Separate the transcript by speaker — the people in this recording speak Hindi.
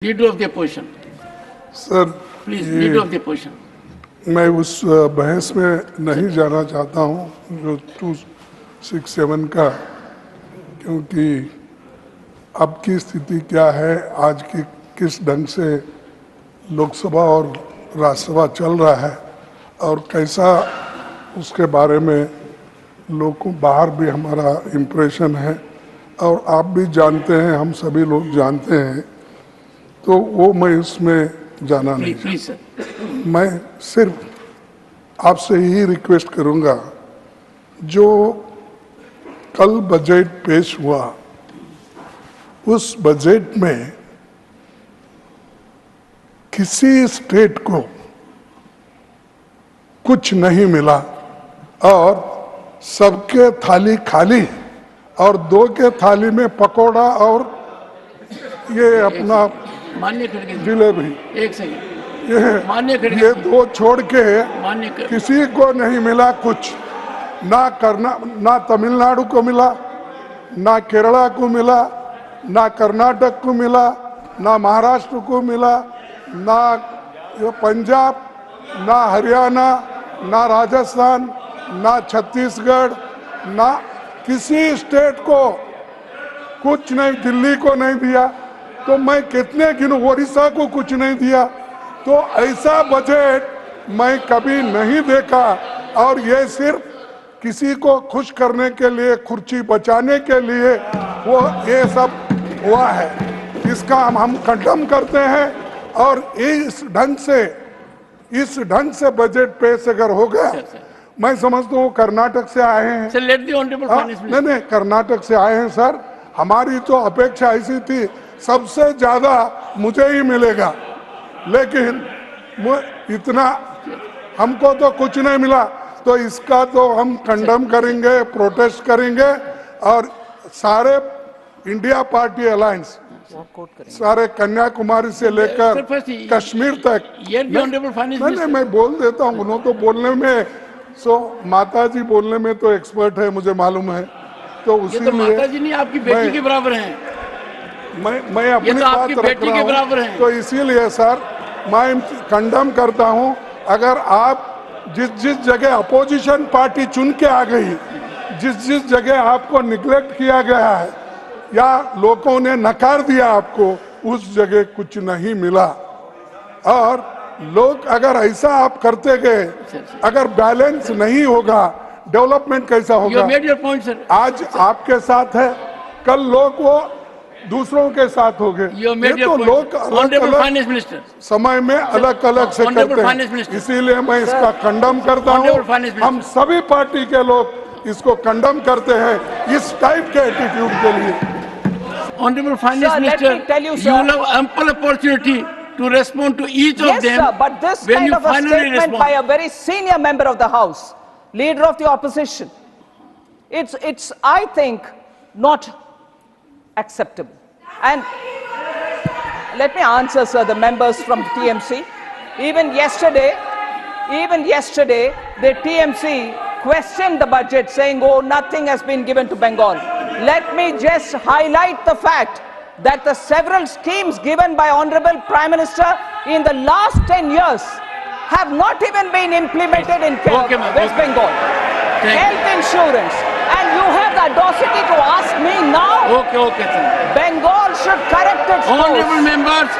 Speaker 1: Leader of the opposition.
Speaker 2: Sir
Speaker 1: Please, leader of the opposition.
Speaker 2: मैं उस बहस में नहीं जाना चाहता हूं जो 267 का, क्योंकि अब की स्थिति क्या है, आज की किस ढंग से लोकसभा और राज्यसभा चल रहा है और कैसा उसके बारे में लोगों बाहर भी हमारा इम्प्रेशन है और आप भी जानते हैं, हम सभी लोग जानते हैं, तो वो मैं उसमें जाना नहीं चाहता। मैं सिर्फ आपसे ही रिक्वेस्ट करूंगा, जो कल बजट पेश हुआ उस बजट में किसी स्टेट को कुछ नहीं मिला और सबके थाली खाली और दो के थाली में पकोड़ा और ये अपना
Speaker 1: मान्य करके
Speaker 2: जिलेबी,
Speaker 1: एक सेकंड
Speaker 2: ये
Speaker 1: मान्य करके
Speaker 2: ये दो छोड़ के
Speaker 1: मान्य कर
Speaker 2: किसी को नहीं मिला कुछ। ना तमिलनाडु को मिला, ना केरला को मिला, ना कर्नाटक को मिला, ना महाराष्ट्र को मिला, ना पंजाब, ना हरियाणा, ना राजस्थान, ना छत्तीसगढ़, ना किसी स्टेट को कुछ नहीं, दिल्ली को नहीं दिया, तो मैं कितने गिनूं, ओडिशा को कुछ नहीं दिया। तो ऐसा बजट मैं कभी नहीं देखा और ये सिर्फ किसी को खुश करने के लिए, कुर्सी बचाने के लिए वो ये सब हुआ है। इसका हम कंडम करते हैं और इस ढंग से बजट पेश अगर हो गया, मैं समझता हूँ कर्नाटक से आए हैं। नहीं, कर्नाटक से आए हैं सर। हमारी तो अपेक्षा ऐसी थी सबसे ज्यादा मुझे ही मिलेगा, लेकिन इतना हमको तो कुछ नहीं मिला। तो इसका तो हम कंडम करेंगे, प्रोटेस्ट करेंगे और सारे इंडिया पार्टी अलायंस, सारे कन्याकुमारी से लेकर कश्मीर तक। नहीं, मैं बोल देता हूँ, उन्होंने तो बोलने में, माता जी बोलने में तो एक्सपर्ट है, मुझे मालूम है। तो उसी
Speaker 1: तो माता जी नहीं, आपकी बेटी के बराबर हैं।
Speaker 2: मैं अपनी
Speaker 1: तो
Speaker 2: बात रख रहा हूं, तो इसीलिए सर मैं कंडम करता हूं। अगर आप जिस जगह अपोजिशन पार्टी चुन के आ गई, जिस जगह आपको निग्लेक्ट किया गया है या लोगों ने नकार दिया आपको, उस जगह कुछ नहीं मिला। और लोग अगर ऐसा आप करते गए, अगर बैलेंस नहीं होगा, डेवलपमेंट कैसा होगा? आज आपके साथ है, कल लोग वो दूसरों के साथ हो गए। ये तो लोग अलग समय में अलग अलग से करते हैं, इसीलिए मैं इसका कंडम करता हूँ। हम सभी पार्टी के लोग इसको कंडम करते हैं इस टाइप के एटीट्यूड के लिए।
Speaker 1: Honorable Finance Minister, you will have ample opportunity to respond to each of them.
Speaker 3: Yes, sir, but this kind of a statement by a very senior member of the House, leader of the opposition, it's I think not acceptable. And let me answer, sir, the members from TMC. Even yesterday, the TMC questioned the budget, saying, "Oh, nothing has been given to Bengal." Let me just highlight the fact that the several schemes given by Honorable Prime Minister in the last 10 years have not even been implemented in West Bengal. Health insurance. And you have the audacity to ask me now?
Speaker 1: Okay, sir.
Speaker 3: Bengal should correct its course.
Speaker 1: Honorable members,